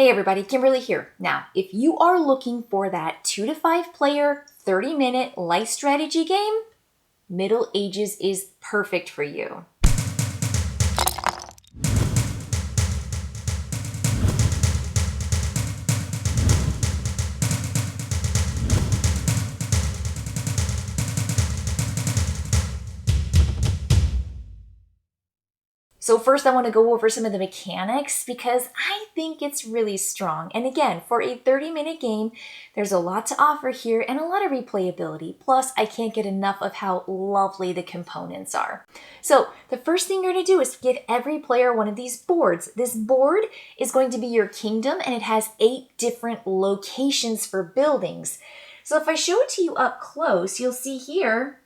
Hey everybody, Kimberly here. Now, if you are looking for that 2 to 5 player, 30-minute life strategy game, Middle Ages is perfect for you. So first I want to go over some of the mechanics because I think it's really strong. And again, for a 30-minute game, there's a lot to offer here and a lot of replayability. Plus, I can't get enough of how lovely the components are. So the first thing you're going to do is give every player one of these boards. This board is going to be your kingdom and it has 8 different locations for buildings. So if I show it to you up close, you'll see here,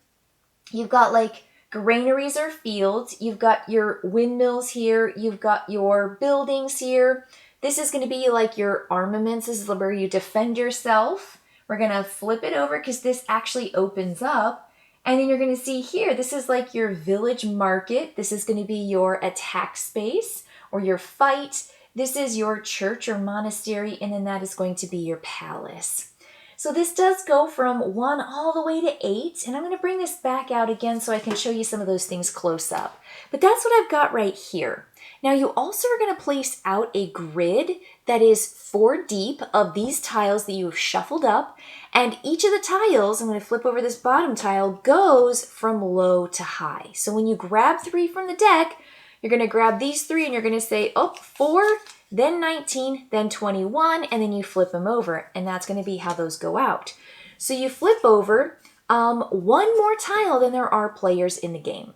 you've got like granaries or fields, you've got your windmills here, you've got your buildings here. This is going to be like your armaments. This is where you defend yourself. We're going to flip it over because this actually opens up. And then you're going to see here, this is like your village market. This is going to be your attack space or your fight. This is your church or monastery, and then that is going to be your palace. So this does go from 1 all the way to 8, and I'm going to bring this back out again so I can show you some of those things close up. But that's what I've got right here. Now you also are going to place out a grid that is 4 deep of these tiles that you've shuffled up, and each of the tiles, I'm going to flip over this bottom tile, goes from low to high. So when you grab 3 from the deck, you're going to grab these 3 and you're going to say, oh, 4, then 19, then 21, and then you flip them over, and that's going to be how those go out. So you flip over 1 more tile than there are players in the game.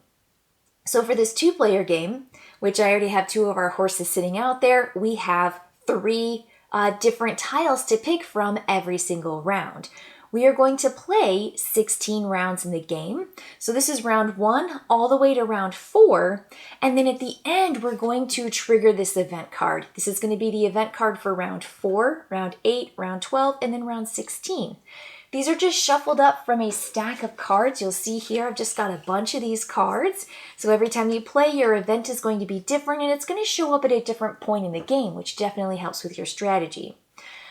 So for this 2-player game, which I already have 2 of our horses sitting out there, we have 3 different tiles to pick from every single round. We are going to play 16 rounds in the game. So this is round 1 all the way to round 4. And then at the end, we're going to trigger this event card. This is going to be the event card for round 4, round 8, round 12, and then round 16. These are just shuffled up from a stack of cards. You'll see here, I've just got a bunch of these cards. So every time you play, your event is going to be different, and it's going to show up at a different point in the game, which definitely helps with your strategy.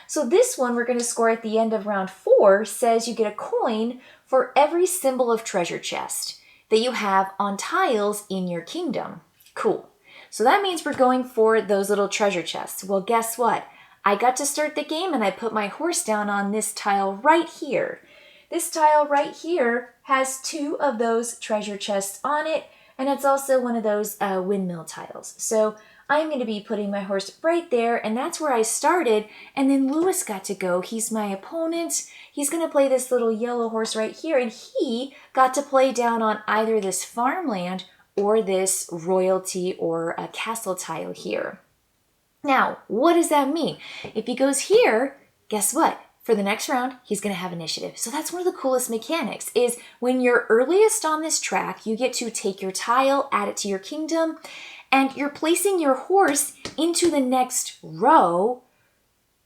So this one we're going to score at the end of round 4 says you get a coin for every symbol of treasure chest that you have on tiles in your kingdom. Cool. So that means we're going for those little treasure chests. Well, guess what? I got to start the game and I put my horse down on this tile right here. This tile right here has 2 of those treasure chests on it, and it's also one of those windmill tiles. So I'm going to be putting my horse right there, and that's where I started, and then Lewis got to go. He's my opponent. He's going to play this little yellow horse right here, and he got to play down on either this farmland or this royalty or a castle tile here. Now, what does that mean? If he goes here, guess what? For the next round, he's going to have initiative. So that's one of the coolest mechanics is when you're earliest on this track, you get to take your tile, add it to your kingdom, and you're placing your horse into the next row,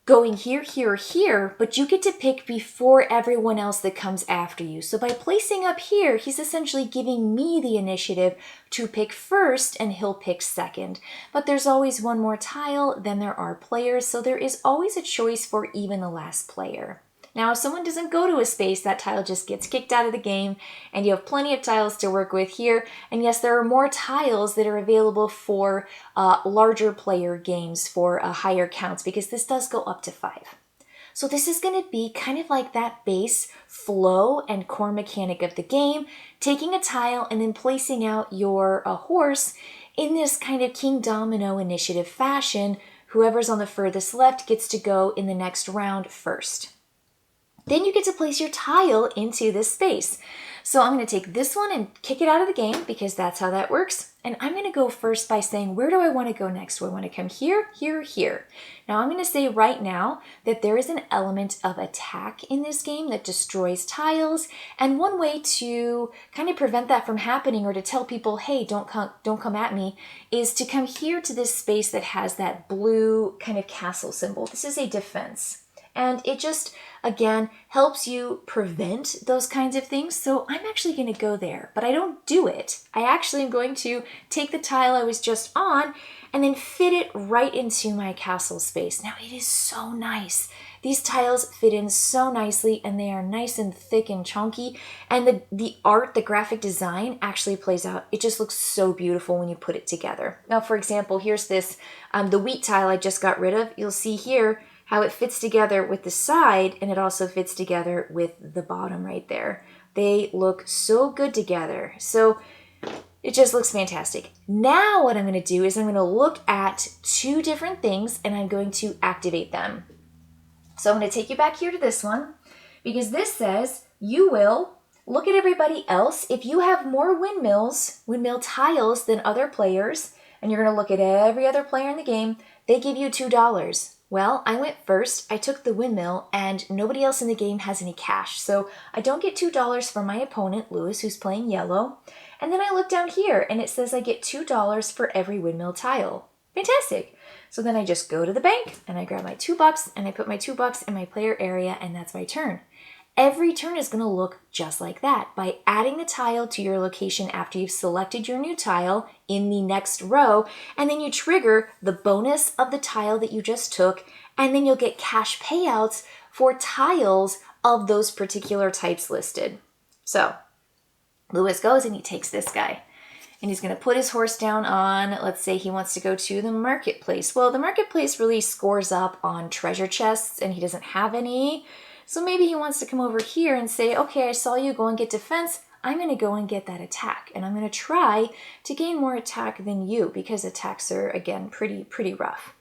going here, here, here, but you get to pick before everyone else that comes after you. So by placing up here, he's essentially giving me the initiative to pick first, and he'll pick second. But there's always 1 more tile than there are players, so there is always a choice for even the last player. Now, if someone doesn't go to a space, that tile just gets kicked out of the game, and you have plenty of tiles to work with here. And yes, there are more tiles that are available for larger player games for higher counts, because this does go up to 5. So this is going to be kind of like that base flow and core mechanic of the game, taking a tile and then placing out your horse in this kind of King Domino initiative fashion. Whoever's on the furthest left gets to go in the next round first. Then you get to place your tile into this space. So I'm going to take this one and kick it out of the game because that's how that works. And I'm going to go first by saying, where do I want to go next? Do I want to come here, here, here? Now I'm going to say right now that there is an element of attack in this game that destroys tiles. And one way to kind of prevent that from happening or to tell people, hey, don't come at me, is to come here to this space that has that blue kind of castle symbol. This is a defense. And it just, again, helps you prevent those kinds of things. So I'm actually going to go there, but I don't do it. I actually am going to take the tile I was just on and then fit it right into my castle space. Now it is so nice. These tiles fit in so nicely and they are nice and thick and chunky. And the art, the graphic design actually plays out. It just looks so beautiful when you put it together. Now, for example, here's this, the wheat tile I just got rid of. You'll see here how it fits together with the side, and it also fits together with the bottom right there. They look so good together. So it just looks fantastic. Now what I'm going to do is I'm going to look at two different things and I'm going to activate them. So I'm going to take you back here to this one because this says you will look at everybody else. If you have more windmill tiles than other players, and you're going to look at every other player in the game, they give you $2. Well, I went first, I took the windmill, and nobody else in the game has any cash. So I don't get $2 from my opponent, Lewis, who's playing yellow. And then I look down here, and it says I get $2 for every windmill tile. Fantastic. So then I just go to the bank, and I grab my $2, and I put my $2 in my player area, and that's my turn. Every turn is going to look just like that by adding the tile to your location after you've selected your new tile in the next row, and then you trigger the bonus of the tile that you just took, and then you'll get cash payouts for tiles of those particular types listed. So Lewis goes and he takes this guy. And he's going to put his horse down on, let's say he wants to go to the marketplace. Well, the marketplace really scores up on treasure chests, and he doesn't have any. So maybe he wants to come over here and say, okay, I saw you go and get defense. I'm going to go and get that attack. And I'm going to try to gain more attack than you because attacks are, again, pretty rough.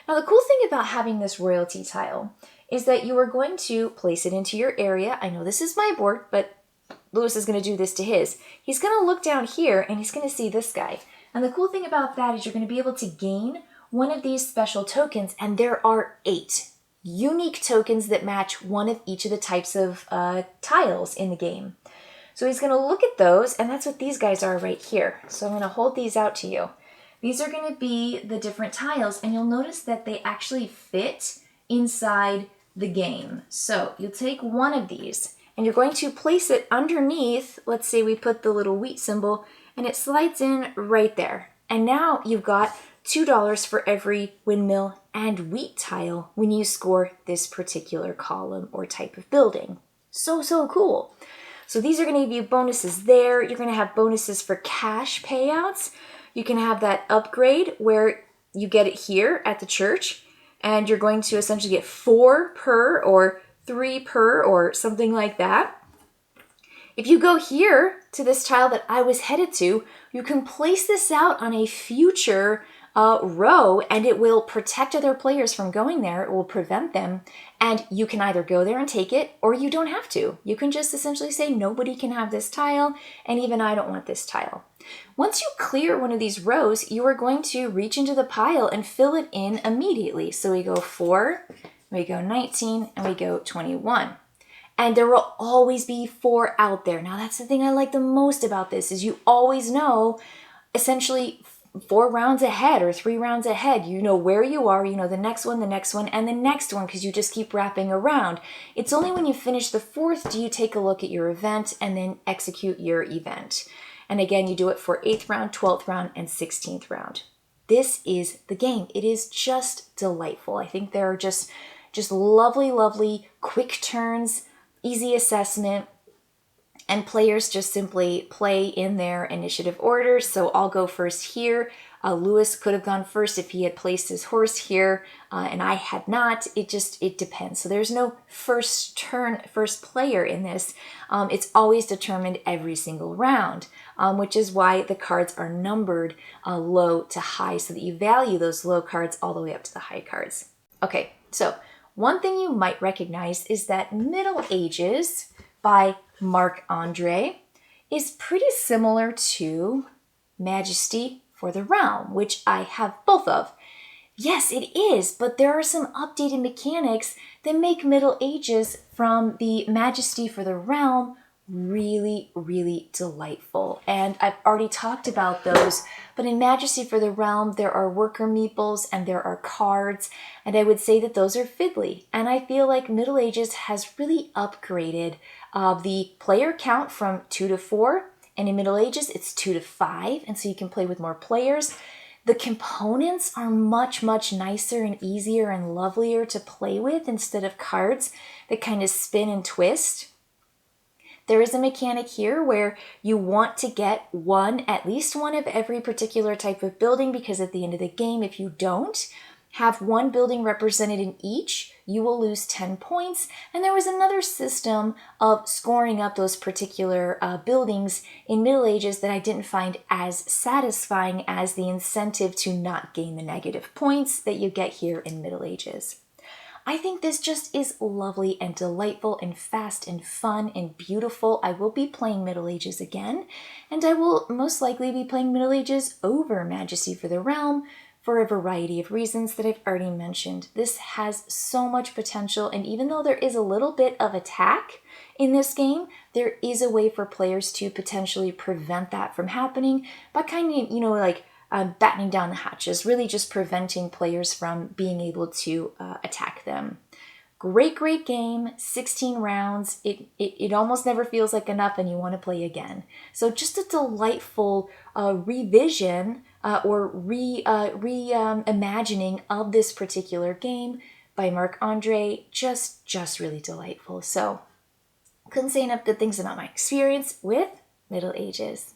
Now, the cool thing about having this royalty tile is that you are going to place it into your area. I know this is my board, but Lewis is going to do this to his. He's going to look down here and he's going to see this guy. And the cool thing about that is you're going to be able to gain one of these special tokens, and there are 8 unique tokens that match one of each of the types of tiles in the game. So he's going to look at those, and that's what these guys are right here. So I'm going to hold these out to you. These are going to be the different tiles, and you'll notice that they actually fit inside the game. So you'll take one of these, and you're going to place it underneath. Let's say we put the little wheat symbol, and it slides in right there. And now you've got $2 for every windmill and wheat tile when you score this particular column or type of building. So cool. So these are going to give you bonuses there. You're going to have bonuses for cash payouts. You can have that upgrade where you get it here at the church, and you're going to essentially get 4 per or 3 per or something like that. If you go here to this tile that I was headed to, you can place this out on a future row, and it will protect other players from going there. It will prevent them, and you can either go there and take it, or you don't have to. You can just essentially say nobody can have this tile, and even I don't want this tile. Once you clear one of these rows, you are going to reach into the pile and fill it in immediately. So we go 4, we go 19, and we go 21. And there will always be 4 out there. Now that's the thing I like the most about this, is you always know essentially 4 rounds ahead or 3 rounds ahead. You know where you are, you know the next one, and the next one, because you just keep wrapping around. It's only when you finish the 4th do you take a look at your event and then execute your event. And again, you do it for 8th round, 12th round, and 16th round. This is the game. It is just delightful. I think there are just lovely, quick turns, easy assessment, and players just simply play in their initiative order. So I'll go first here. Lewis could have gone first if he had placed his horse here, and I had not. It depends. So there's no first player in this. It's always determined every single round, which is why the cards are numbered low to high, so that you value those low cards all the way up to the high cards. Okay, so one thing you might recognize is that Middle Ages by Marc-Andre is pretty similar to Majesty for the Realm, which I have both of. Yes, it is, but there are some updated mechanics that make Middle Ages from the Majesty for the Realm really delightful. And I've already talked about those, but in Majesty for the Realm, there are worker meeples and there are cards, and I would say that those are fiddly. And I feel like Middle Ages has really upgraded the player count from 2 to 4, and in Middle Ages, it's 2 to 5, and so you can play with more players. The components are much, much nicer and easier and lovelier to play with instead of cards that kind of spin and twist. There is a mechanic here where you want to get at least one of every particular type of building, because at the end of the game, if you don't have one building represented in each, you will lose 10 points. And there was another system of scoring up those particular buildings in Middle Ages that I didn't find as satisfying as the incentive to not gain the negative points that you get here in Middle Ages. I think this just is lovely and delightful and fast and fun and beautiful. I will be playing Middle Ages again, and I will most likely be playing Middle Ages over Majesty for the Realm, for a variety of reasons that I've already mentioned. This has so much potential, and even though there is a little bit of attack in this game, there is a way for players to potentially prevent that from happening by kind of, battening down the hatches, really just preventing players from being able to attack them. Great, great game, 16 rounds. It almost never feels like enough and you want to play again. So just a delightful revision or reimagining of this particular game by Marc-Andre. Just really delightful. So couldn't say enough good things about my experience with Middle Ages.